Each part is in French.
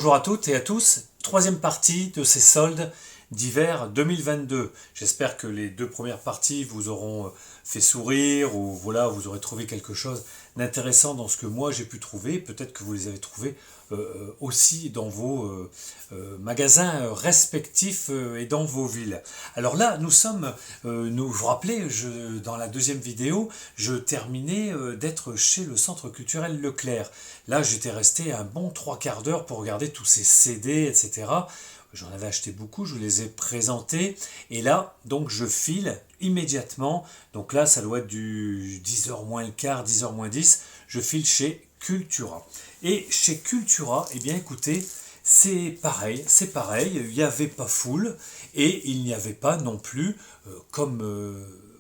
Bonjour à toutes et à tous, troisième partie de ces soldes d'hiver 2022. J'espère que les deux premières parties vous auront fait sourire ou voilà, vous aurez trouvé quelque chose d'intéressant dans ce que moi j'ai pu trouver. Peut-être que vous les avez trouvés aussi dans vos magasins respectifs et dans vos villes. Alors là, nous sommes, vous vous rappelez, dans la deuxième vidéo, je terminais d'être chez le centre culturel Leclerc. Là, j'étais resté un bon 3/4 d'heure pour regarder tous ces CD, etc. J'en avais acheté beaucoup, je les ai présentés. Et là, donc, je file immédiatement. Donc là, ça doit être du 10h moins le quart, 10h moins 10. Je file chez Cultura. Et chez Cultura, eh bien, écoutez, c'est pareil. Il n'y avait pas foule et il n'y avait pas non plus,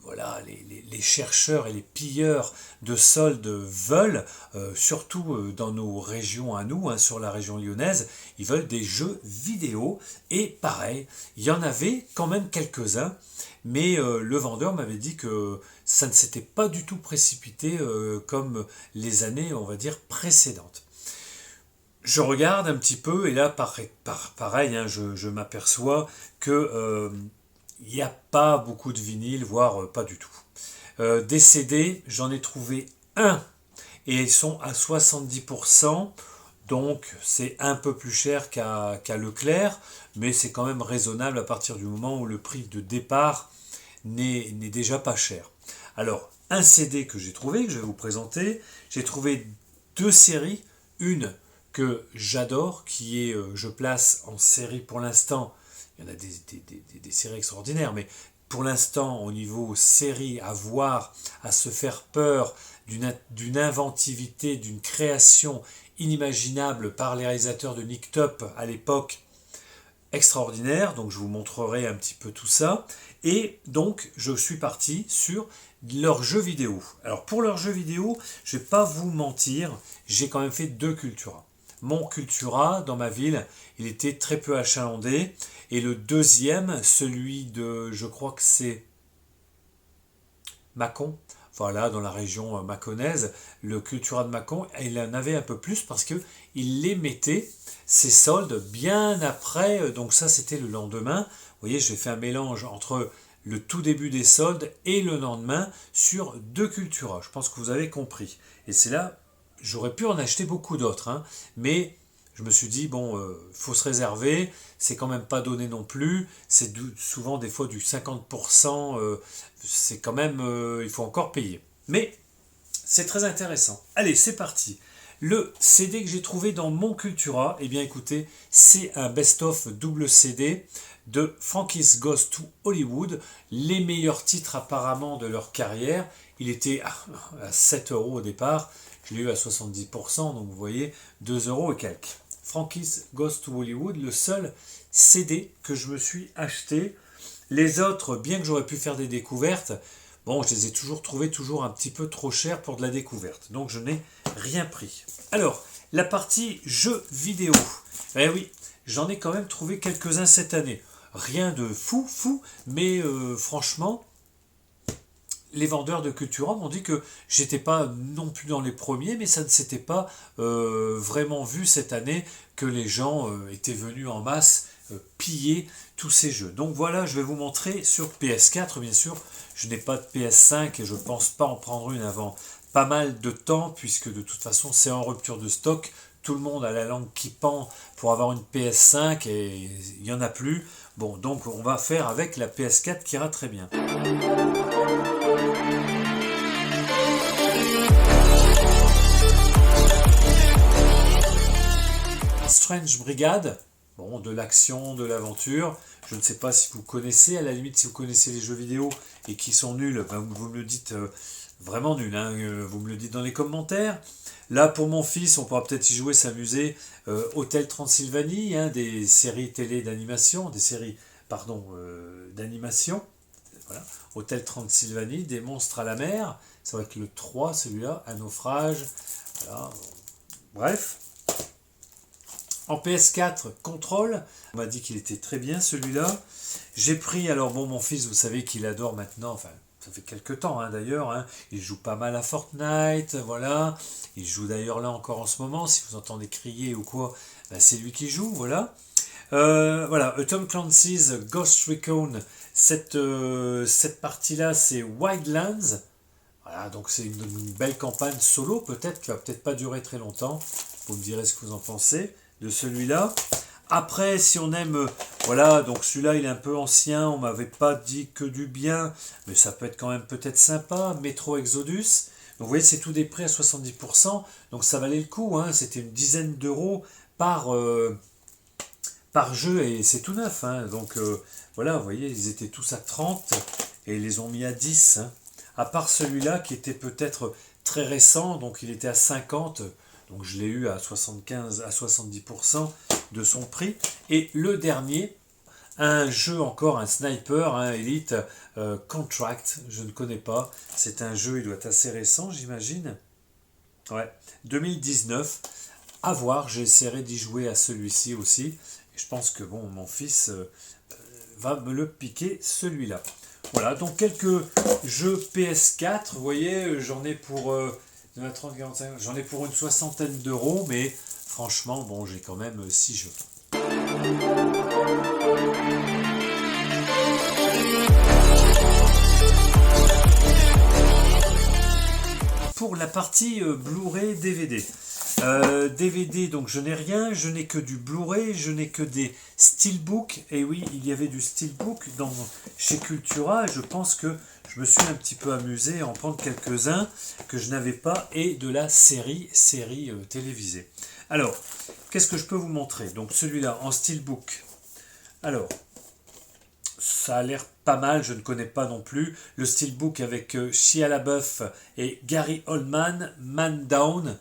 voilà, les chercheurs et les pilleurs de soldes veulent, surtout dans nos régions à nous, sur la région lyonnaise, ils veulent des jeux vidéo. Et pareil, il y en avait quand même quelques-uns, mais le vendeur m'avait dit que ça ne s'était pas du tout précipité comme les années, on va dire, précédentes. Je regarde un petit peu et là, pareil, je m'aperçois que il n'y a pas beaucoup de vinyle, voire pas du tout. Des CD, j'en ai trouvé un et ils sont à 70%, donc c'est un peu plus cher qu'à Leclerc, mais c'est quand même raisonnable à partir du moment où le prix de départ n'est déjà pas cher. Alors, un CD que j'ai trouvé, que je vais vous présenter, j'ai trouvé deux séries, une que j'adore, qui est, je place en série pour l'instant. Il y en a des séries extraordinaires, mais pour l'instant, au niveau série, à voir, à se faire peur, d'une inventivité, d'une création inimaginable par les réalisateurs de Nick Top à l'époque, extraordinaire. Donc je vous montrerai un petit peu tout ça. Et donc je suis parti sur leurs jeux vidéo. Alors pour leurs jeux vidéo, je ne vais pas vous mentir, j'ai quand même fait deux Cultura. Mon Cultura, dans ma ville, il était très peu achalandé. Et le deuxième, celui de, je crois que c'est Mâcon, voilà, dans la région mâconnaise, le Cultura de Mâcon, il en avait un peu plus parce qu'il les mettait, ces soldes, bien après, donc ça c'était le lendemain. Vous voyez, j'ai fait un mélange entre le tout début des soldes et le lendemain sur deux Cultura. Je pense que vous avez compris. Et c'est là, j'aurais pu en acheter beaucoup d'autres, mais je me suis dit, bon, faut se réserver, c'est quand même pas donné non plus, c'est souvent des fois du 50%, c'est quand même, il faut encore payer. Mais c'est très intéressant. Allez, c'est parti. Le CD que j'ai trouvé dans mon Cultura, eh bien écoutez, c'est un best-of double CD de Frankie's Goes to Hollywood, les meilleurs titres apparemment de leur carrière. Il était à 7 euros au départ, je l'ai eu à 70%, donc vous voyez, 2 euros et quelques. Frankie's Goes to Hollywood, le seul CD que je me suis acheté. Les autres, bien que j'aurais pu faire des découvertes, bon, je les ai toujours trouvés toujours un petit peu trop chers pour de la découverte. Donc je n'ai rien pris. Alors, la partie jeux vidéo. Eh oui, j'en ai quand même trouvé quelques-uns cette année. Rien de fou, mais franchement, les vendeurs de Cultura m'ont dit que j'étais pas non plus dans les premiers, mais ça ne s'était pas vraiment vu cette année que les gens étaient venus en masse piller tous ces jeux. Donc voilà, je vais vous montrer sur PS4, bien sûr. Je n'ai pas de PS5 et je ne pense pas en prendre une avant pas mal de temps, puisque de toute façon c'est en rupture de stock. Tout le monde a la langue qui pend pour avoir une PS5 et il n'y en a plus. Bon, donc on va faire avec la PS4 qui ira très bien. Strange Brigade, bon, de l'action, de l'aventure. Je ne sais pas si vous connaissez, à la limite si vous connaissez les jeux vidéo et qui sont nuls, ben vous me le dites vraiment nuls, vous me le dites dans les commentaires. Là pour mon fils, on pourra peut-être y jouer, s'amuser. Hôtel Transylvanie, des séries télé d'animation, d'animation. Voilà. Hôtel Transylvanie, des monstres à la mer, ça va être le 3 celui-là, un naufrage. Voilà. Bref. En PS4, Control, on m'a dit qu'il était très bien celui-là. J'ai pris, alors bon, mon fils, vous savez qu'il adore maintenant, enfin, ça fait quelques temps d'ailleurs, il joue pas mal à Fortnite, voilà. Il joue d'ailleurs là encore en ce moment, si vous entendez crier ou quoi, Ben, c'est lui qui joue, voilà. Voilà, Tom Clancy's Ghost Recon, cette partie-là, c'est Wildlands. Voilà, donc c'est une belle campagne solo, peut-être, qui va peut-être pas durer très longtemps. Vous me direz ce que vous en pensez de celui-là. Après, si on aime, voilà, donc celui-là, il est un peu ancien, on m'avait pas dit que du bien, mais ça peut être quand même peut-être sympa. Metro Exodus. Donc vous voyez, c'est tout des prix à 70%, donc ça valait le coup, hein. C'était une dizaine d'euros par jeu et c'est tout neuf, hein. Donc voilà, vous voyez, ils étaient tous à 30 et ils les ont mis à 10, hein. À part celui-là qui était peut-être très récent, donc il était à 50, donc je l'ai eu à 75 à 70% de son prix. Et le dernier, un jeu encore, un sniper, un Elite Contract, je ne connais pas. C'est un jeu, il doit être assez récent, j'imagine. Ouais, 2019. À voir, j'essaierai d'y jouer à celui-ci aussi. Et je pense que bon, mon fils va me le piquer celui-là. Voilà, donc quelques jeux PS4. Vous voyez, j'en ai pour 30, 45, j'en ai pour une soixantaine d'euros, mais franchement, bon, j'ai quand même 6 jeux. Pour la partie Blu-ray DVD. DVD, donc je n'ai rien, je n'ai que du Blu-ray, je n'ai que des Steelbook. Et oui, il y avait du Steelbook chez Cultura. Et je pense que je me suis un petit peu amusé à en prendre quelques-uns que je n'avais pas et de la série télévisée. Alors, qu'est-ce que je peux vous montrer? Donc celui-là en Steelbook. Alors, ça a l'air pas mal, je ne connais pas non plus. Le Steelbook avec Shia LaBeouf et Gary Oldman, Man Down.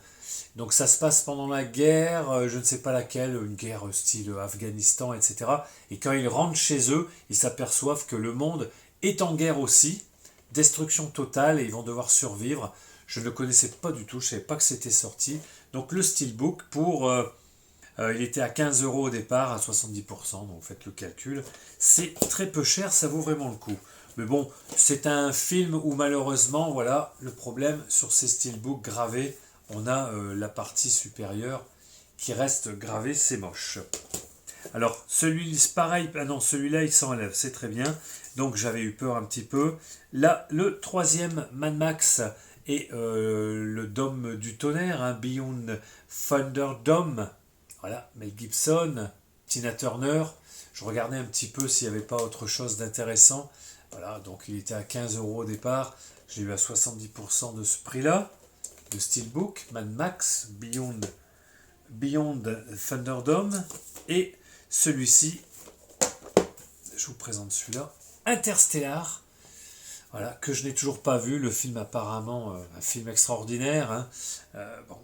Donc ça se passe pendant la guerre, je ne sais pas laquelle, une guerre style Afghanistan, etc. Et quand ils rentrent chez eux, ils s'aperçoivent que le monde est en guerre aussi, destruction totale, et ils vont devoir survivre. Je ne le connaissais pas du tout, je ne savais pas que c'était sorti. Donc le Steelbook, il était à 15 euros au départ, à 70%, donc faites le calcul. C'est très peu cher, ça vaut vraiment le coup. Mais bon, c'est un film où malheureusement, voilà, le problème sur ces Steelbooks gravés, on a la partie supérieure qui reste gravée, c'est moche. Alors, celui-là, pareil, ah non, celui-là, il s'enlève, c'est très bien. Donc, j'avais eu peur un petit peu. Là, le troisième, Mad Max, et le Dôme du Tonnerre, hein, Beyond Thunderdome. Voilà, Mel Gibson, Tina Turner. Je regardais un petit peu s'il n'y avait pas autre chose d'intéressant. Voilà, donc il était à 15 euros au départ. J'ai eu à 70% de ce prix-là. Le Steelbook, Mad Max, Beyond Thunderdome, et celui-ci, je vous présente celui-là, Interstellar, voilà, que je n'ai toujours pas vu, le film apparemment, un film extraordinaire, hein. Bon,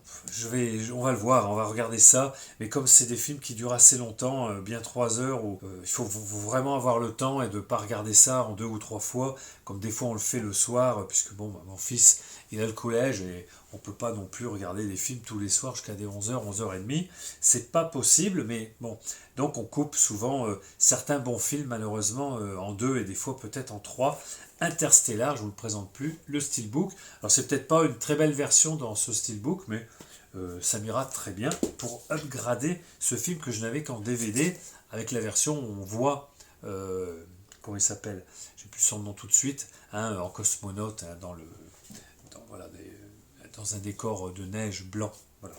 on va le voir, on va regarder ça, mais comme c'est des films qui durent assez longtemps, bien 3 heures, où il faut vraiment avoir le temps et de ne pas regarder ça en 2 ou 3 fois, comme des fois on le fait le soir, puisque bon, mon fils, il a le collège et on ne peut pas non plus regarder des films tous les soirs jusqu'à des 11h, 11h30. C'est pas possible, mais bon. Donc on coupe souvent certains bons films, malheureusement, en 2 et des fois peut-être en 3. Interstellar, je ne vous le présente plus, le Steelbook. Alors c'est peut-être pas une très belle version dans ce Steelbook, mais ça m'ira très bien pour upgrader ce film que je n'avais qu'en DVD, avec la version où on voit, comment il s'appelle, j'ai plus son nom tout de suite, hein, en cosmonaute, hein, dans un décor de neige blanc. Voilà.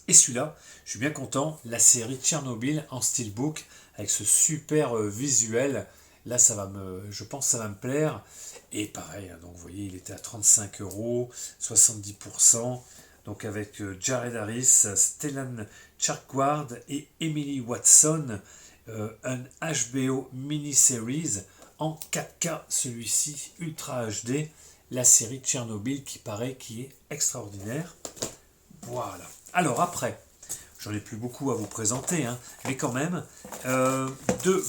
Et celui-là, je suis bien content, la série Tchernobyl en Steelbook, avec ce super visuel. Là, je pense que ça va me plaire. Et pareil, hein, donc vous voyez, il était à 35 euros, 70%. Donc avec Jared Harris, Stellan Skarsgård et Emily Watson, un HBO mini-series en 4K, celui-ci Ultra HD, la série Tchernobyl qui est extraordinaire. Voilà. Alors après, j'en ai plus beaucoup à vous présenter, hein, mais quand même, de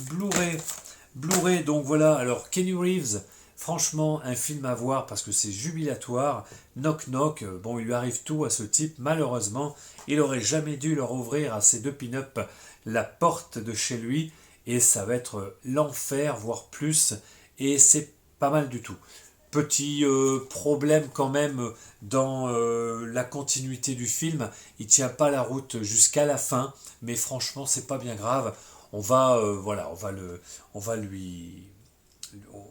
Blu-ray, donc voilà, alors Kenny Reeves, franchement, un film à voir parce que c'est jubilatoire. Knock Knock, bon, il lui arrive tout à ce type, malheureusement, il aurait jamais dû leur ouvrir à ces deux pin-up la porte de chez lui, et ça va être l'enfer, voire plus, et c'est pas mal du tout. Petit problème quand même dans la continuité du film. Il tient pas la route jusqu'à la fin, mais franchement, c'est pas bien grave. Voilà, on va lui, on-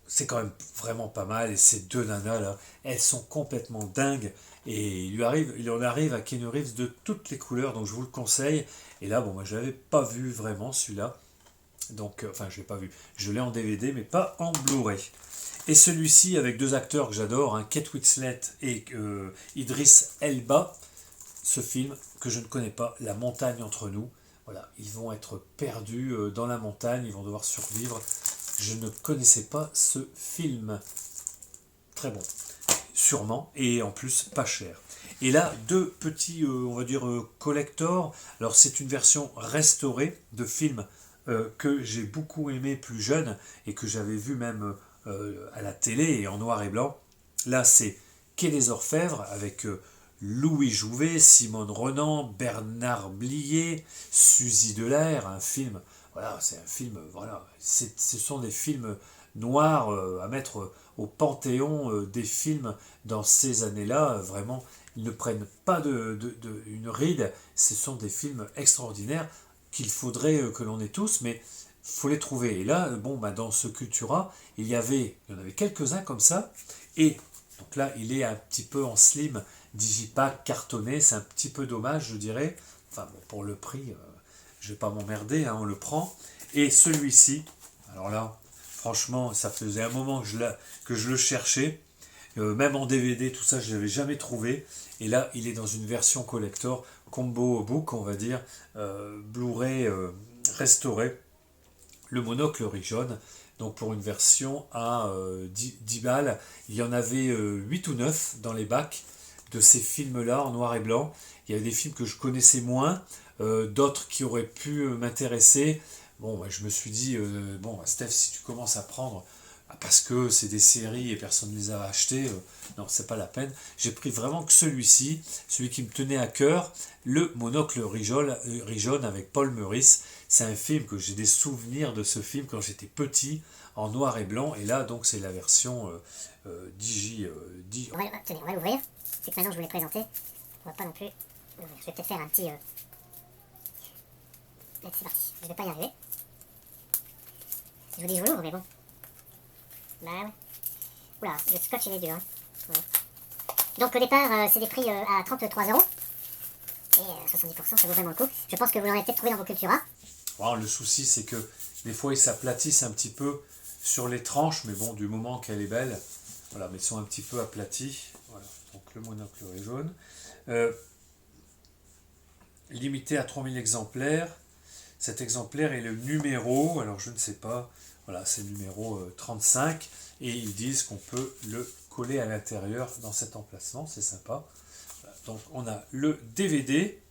c'est quand même vraiment pas mal. Et ces deux nanas là, elles sont complètement dingues. Et il en arrive à Keanu Reeves de toutes les couleurs, donc je vous le conseille. Et là, bon, moi, je l'avais pas vu vraiment celui-là. Donc, enfin, je l'ai pas vu. Je l'ai en DVD, mais pas en Blu-ray. Et celui-ci avec deux acteurs que j'adore, hein, Kate Winslet et Idris Elba. Ce film que je ne connais pas, La montagne entre nous. Voilà, ils vont être perdus dans la montagne, ils vont devoir survivre. Je ne connaissais pas ce film. Très bon, sûrement, et en plus pas cher. Et là, deux petits, on va dire, collector. Alors, c'est une version restaurée de film que j'ai beaucoup aimé plus jeune et que j'avais vu même à la télé et en noir et blanc. Là, c'est Quai des Orfèvres avec Louis Jouvet, Simone Renan, Bernard Blier, Suzy Delair, un film. Voilà, c'est un film. Voilà, ce sont des films noirs à mettre au panthéon des films dans ces années-là. Vraiment, ils ne prennent pas une ride. Ce sont des films extraordinaires qu'il faudrait que l'on ait tous, mais faut les trouver. Et là, bon, bah, dans ce Cultura, il y en avait quelques-uns comme ça. Et donc là, il est un petit peu en slim, digipack, cartonné. C'est un petit peu dommage, je dirais. Enfin, bon, pour le prix, je vais pas m'emmerder, hein, on le prend. Et celui-ci, alors là, franchement, ça faisait un moment que je le cherchais. Même en DVD, tout ça, je ne l'avais jamais trouvé. Et là, il est dans une version collector, combo book, on va dire, Blu-ray restauré. Le monocle jaune, donc pour une version à 10 balles. Il y en avait 8 ou 9 dans les bacs de ces films-là en noir et blanc. Il y avait des films que je connaissais moins, d'autres qui auraient pu m'intéresser. Bon, bah, je me suis dit, bon, Steph, si tu commences à prendre parce que c'est des séries et personne ne les a achetées, non, c'est pas la peine. J'ai pris vraiment que celui-ci, celui qui me tenait à cœur, le Monocle jaune avec Paul Meurice. C'est un film que j'ai des souvenirs de ce film quand j'étais petit, en noir et blanc, et là donc c'est la version Tenez, on va l'ouvrir. C'est que maintenant je vous l'ai présenté. On va pas non plus l'ouvrir. Je vais peut-être faire un petit. Allez, c'est parti. Je vais pas y arriver. Je vous dis je vous l'ouvre, mais bon. Bah ouais. Oula, le scotch il est dur. Hein. Ouais. Donc au départ, c'est des prix à 33€. Et 70%, ça vaut vraiment le coup. Je pense que vous l'en avez peut-être trouvé dans vos Cultura. Bon, le souci c'est que des fois ils s'aplatissent un petit peu sur les tranches, mais bon, du moment qu'elle est belle, voilà, mais ils sont un petit peu aplatis. Voilà, donc le Monocle jaune. Limité à 3000 exemplaires. Cet exemplaire est le numéro, alors je ne sais pas, voilà, c'est le numéro 35, et ils disent qu'on peut le coller à l'intérieur dans cet emplacement, c'est sympa. Voilà, donc on a le DVD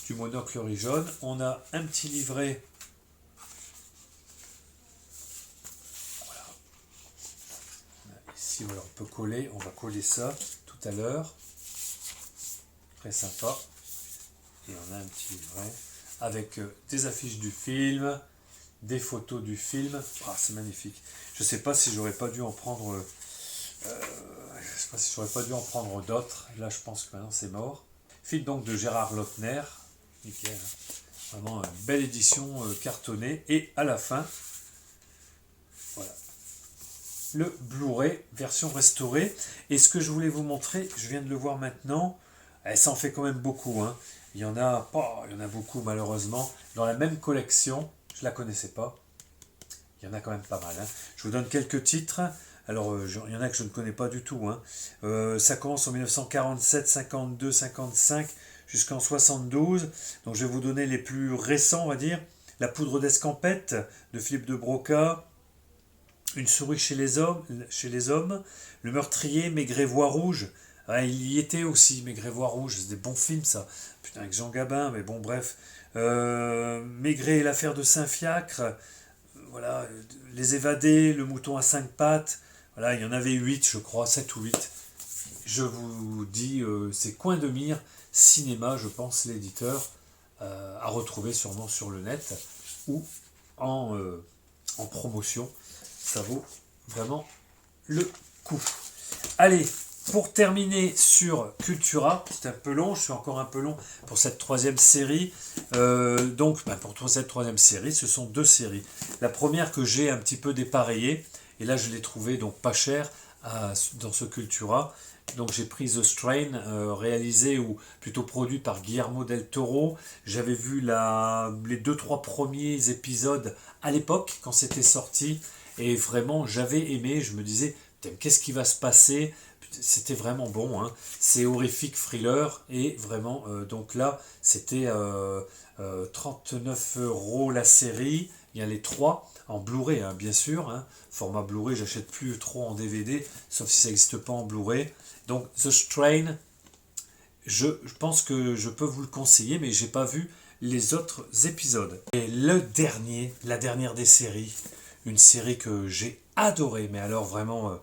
du Monocle jaune, on a un petit livret, voilà, ici voilà, on peut coller, on va coller ça tout à l'heure, très sympa, et on a un petit livret avec des affiches du film, des photos du film. Ah, c'est magnifique. Je sais pas si j'aurais pas dû en prendre. Je sais pas si j'aurais pas dû en prendre d'autres. Là, je pense que maintenant c'est mort. Film donc de Gérard Lautner. Nickel. Vraiment une belle édition cartonnée. Et à la fin, voilà, le Blu-ray version restaurée. Et ce que je voulais vous montrer, je viens de le voir maintenant. Ça en fait quand même beaucoup, hein. Il y en a beaucoup malheureusement. Dans la même collection, je ne la connaissais pas. Il y en a quand même pas mal, hein. Je vous donne quelques titres. Alors, il y en a que je ne connais pas du tout, hein. Ça commence en 1947, 52, 55 jusqu'en 72. Donc je vais vous donner les plus récents, on va dire. La poudre d'escampette de Philippe de Broca. Une souris chez les hommes. Le meurtrier, Maigret voix rouge. Ah, il y était aussi, Maigret voix rouge. C'est des bons films, ça. Putain, avec Jean Gabin, mais bon, bref. Maigret et l'affaire de Saint-Fiacre. Voilà. Les évadés, le mouton à cinq pattes. Voilà, il y en avait 8, je crois, 7 ou 8. Je vous dis, c'est Coin de Mire, cinéma, je pense, l'éditeur, à retrouver sûrement sur le net ou en promotion. Ça vaut vraiment le coup. Allez, pour terminer sur Cultura, c'est un peu long, je suis encore un peu long pour cette troisième série. Pour cette troisième série, ce sont 2 séries. La première que j'ai un petit peu dépareillée, et là je l'ai trouvée donc pas chère dans ce Cultura. Donc j'ai pris The Strain, réalisé ou plutôt produit par Guillermo del Toro. J'avais vu les 2-3 premiers épisodes à l'époque quand c'était sorti, et vraiment j'avais aimé. Je me disais, qu'est-ce qui va se passer? C'était vraiment bon, hein. C'est horrifique thriller, et vraiment, donc là, c'était 39 € la série. Il y a les 3 en Blu-ray, hein, bien sûr. Hein. Format Blu-ray, j'achète plus trop en DVD, sauf si ça n'existe pas en Blu-ray. Donc, The Strain, je pense que je peux vous le conseiller, mais j'ai pas vu les autres épisodes. Et la dernière des séries, une série que j'ai adorée, mais alors vraiment...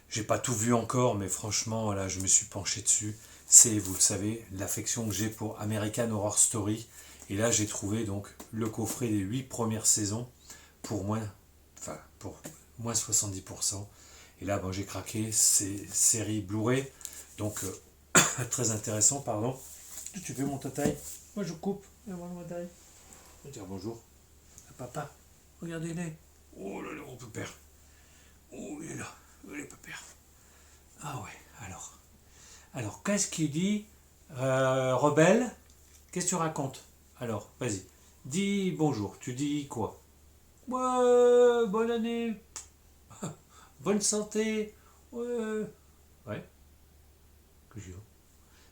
j'ai pas tout vu encore, mais franchement, là, je me suis penché dessus. C'est, vous le savez, l'affection que j'ai pour American Horror Story. Et là, j'ai trouvé donc le coffret des 8 premières saisons pour pour moins 70%. Et là, j'ai craqué, c'est série Blu-ray. Donc, très intéressant, pardon. Tu veux mon taille? Moi, je coupe. Je vais dire bonjour à papa. Regardez-les. Oh là là, mon pépère. Oh, il est là. Les pépères. Ah ouais, alors. Alors, qu'est-ce qu'il dit, Rebelle? Qu'est-ce que tu racontes? Alors, vas-y. Dis bonjour. Tu dis quoi? Ouais, bonne année. Bonne santé. Ouais. Ouais. Que je dis.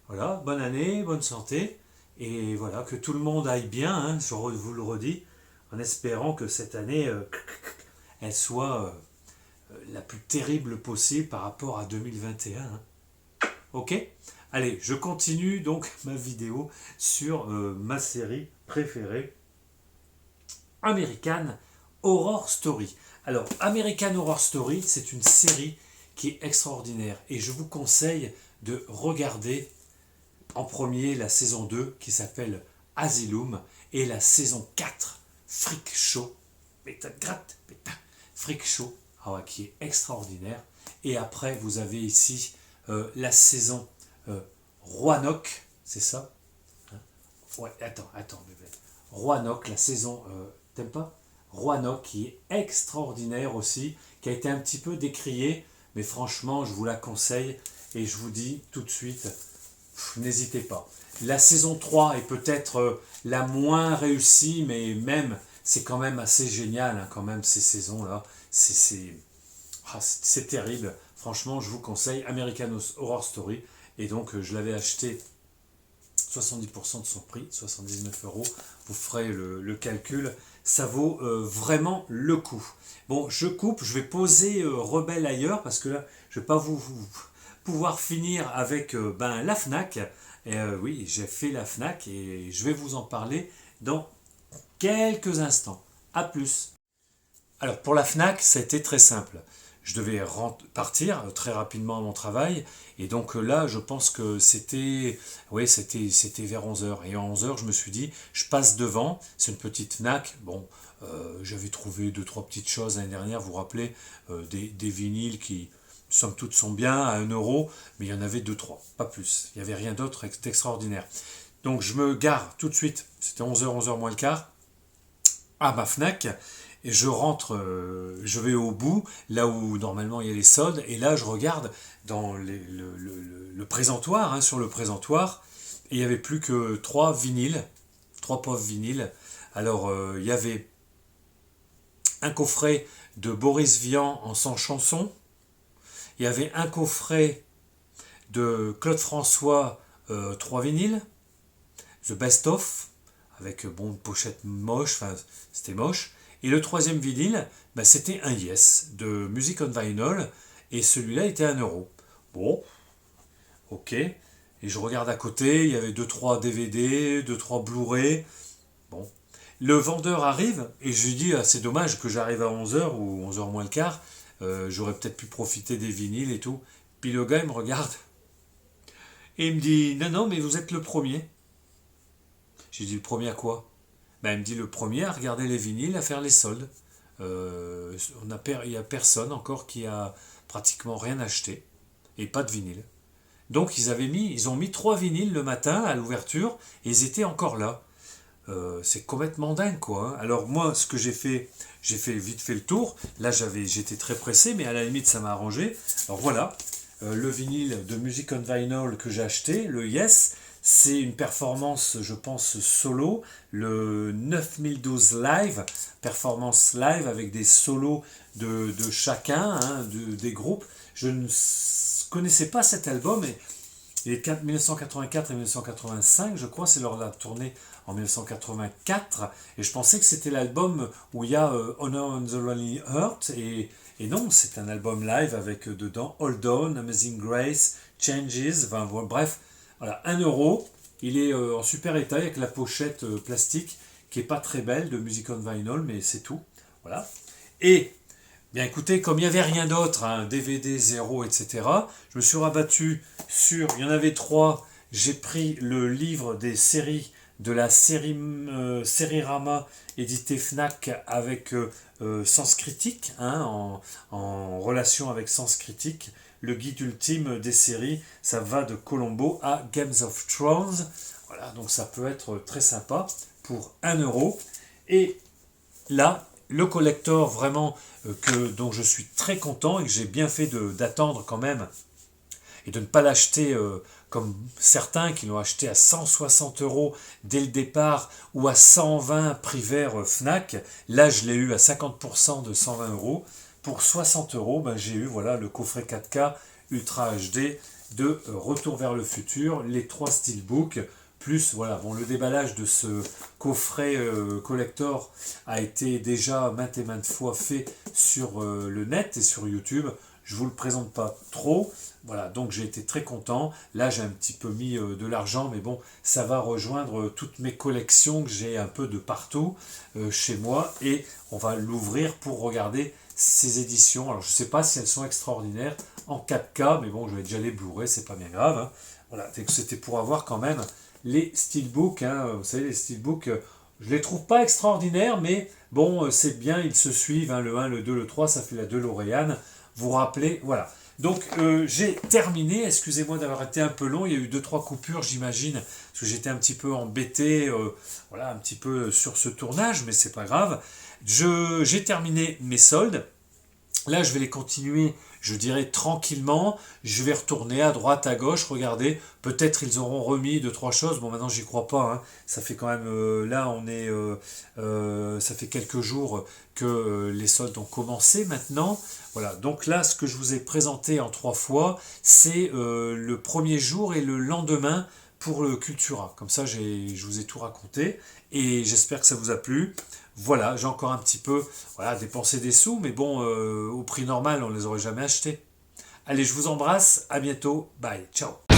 Voilà, bonne année, bonne santé. Et voilà, que tout le monde aille bien, hein, je vous le redis, en espérant que cette année, elle soit la plus terrible possible par rapport à 2021. Hein. Ok? Allez, je continue donc ma vidéo sur ma série préférée, American Horror Story. Alors, American Horror Story, c'est une série qui est extraordinaire, et je vous conseille de regarder en premier la saison 2 qui s'appelle Asylum, et la saison 4, Freak Show, Freak Show, qui est extraordinaire. Et après, vous avez ici la saison Roanoke, c'est ça, hein? Ouais, attends, bébé. Roanoke, la saison, t'aimes pas? Roanoke, qui est extraordinaire aussi, qui a été un petit peu décriée, mais franchement, je vous la conseille, et je vous dis tout de suite, n'hésitez pas. La saison 3 est peut-être la moins réussie, mais même, c'est quand même assez génial, hein, quand même, ces saisons-là. C'est terrible. Franchement, je vous conseille American Horror Story. Et donc, je l'avais acheté 70% de son prix, 79 €. Vous ferez le calcul. Ça vaut vraiment le coup. Bon, je coupe. Je vais poser Rebelle ailleurs parce que là, je ne vais pas vous pouvoir finir avec la Fnac. Oui, j'ai fait la Fnac et je vais vous en parler dans quelques instants. A plus. Alors pour la Fnac, c'était très simple. Je devais partir très rapidement à mon travail, et donc là, je pense que c'était vers 11 h. Et à 11 h, je me suis dit, je passe devant, c'est une petite Fnac. Bon, j'avais trouvé 2-3 petites choses l'année dernière, vous vous rappelez, des vinyles qui, somme toute, sont bien à 1 €, mais il y en avait 2-3, pas plus. Il n'y avait rien d'autre d'extraordinaire. Donc je me gare tout de suite, c'était 11 h, 11 h moins le quart, à ma Fnac, et je rentre, je vais au bout, là où normalement il y a les soldes, et là je regarde dans le présentoir, hein, sur le présentoir, et il n'y avait plus que 3 vinyles, 3 pauvres vinyles. Alors il y avait un coffret de Boris Vian en 100 chansons, il y avait un coffret de Claude François, 3 vinyles, The Best Of, avec une pochette moche, enfin c'était moche. Et le troisième vinyle, c'était un Yes de Music on Vinyl, et celui-là était à 1 €. Bon, ok. Et je regarde à côté, il y avait 2-3 DVD, 2-3 Blu-ray. Bon. Le vendeur arrive, et je lui dis, c'est dommage que j'arrive à 11 h ou 11 h moins le quart, j'aurais peut-être pu profiter des vinyles et tout. Puis le gars, il me regarde, et il me dit, non, mais vous êtes le premier. J'ai dit, le premier à quoi? Il me dit, le premier à regarder les vinyles, à faire les soldes. Il n'y a personne encore qui a pratiquement rien acheté, et pas de vinyle. Donc ils ont mis 3 vinyles le matin à l'ouverture, et ils étaient encore là. C'est complètement dingue, quoi, hein. Alors moi, ce que j'ai fait vite fait le tour. Là, j'étais très pressé, mais à la limite, ça m'a arrangé. Alors voilà, le vinyle de Music on Vinyl que j'ai acheté, le Yes, c'est une performance, je pense, solo, le 9012 Live, performance live avec des solos de chacun, hein, des groupes. Je ne connaissais pas cet album, et il est 1984 et 1985, je crois, c'est la tournée en 1984, et je pensais que c'était l'album où il y a Honor on the Lonely Heart, et non, c'est un album live avec dedans Hold On, Amazing Grace, Changes, enfin, bref, voilà, 1 €, il est en super état avec la pochette plastique qui est pas très belle de Music on Vinyl, mais c'est tout, voilà. Et bien écoutez, comme il n'y avait rien d'autre, hein, DVD, 0, etc., je me suis rabattu il y en avait 3, j'ai pris le livre des séries de la Sérirama édité Fnac avec Sens Critique, hein, en relation avec Sens Critique, le guide ultime des séries, ça va de Columbo à Games of Thrones, voilà, donc ça peut être très sympa pour 1 €. Et là, le collector vraiment dont je suis très content et que j'ai bien fait d'attendre quand même et de ne pas l'acheter comme certains qui l'ont acheté à 160 € dès le départ ou à 120 prix vert Fnac. Là, je l'ai eu à 50% de 120 €. Pour 60 €, ben, j'ai eu voilà, le coffret 4K Ultra HD de Retour vers le futur, les 3 steelbooks, plus voilà, bon, le déballage de ce coffret collector a été déjà maintes et maintes fois fait sur le net et sur YouTube. Je ne vous le présente pas trop. Voilà, donc j'ai été très content. Là, j'ai un petit peu mis de l'argent, mais bon, ça va rejoindre toutes mes collections que j'ai un peu de partout chez moi. Et on va l'ouvrir pour regarder ces éditions. Alors, je ne sais pas si elles sont extraordinaires en 4K, mais bon, j'avais déjà les Blu-ray, c'est pas bien grave, hein. Voilà, c'était pour avoir quand même les steelbooks, hein. Vous savez, les steelbooks, je les trouve pas extraordinaires, mais bon, c'est bien, ils se suivent, hein, le 1, le 2, le 3, ça fait la DeLorean. Vous vous rappelez, voilà. Donc j'ai terminé, excusez-moi d'avoir été un peu long, il y a eu 2-3 coupures j'imagine, parce que j'étais un petit peu embêté, voilà, un petit peu sur ce tournage, mais c'est pas grave. J'ai terminé mes soldes, là je vais les continuer, je dirais tranquillement, je vais retourner à droite, à gauche, regardez, peut-être ils auront remis 2-3 choses, bon maintenant j'y crois pas, hein. Ça fait quand même, là on est, ça fait quelques jours que les soldes ont commencé maintenant. Voilà, donc là, ce que je vous ai présenté en 3 fois, c'est le premier jour et le lendemain pour le Cultura. Comme ça, je vous ai tout raconté et j'espère que ça vous a plu. Voilà, j'ai encore un petit peu dépensé des sous, mais bon, au prix normal, on ne les aurait jamais achetés. Allez, je vous embrasse, à bientôt, bye, ciao.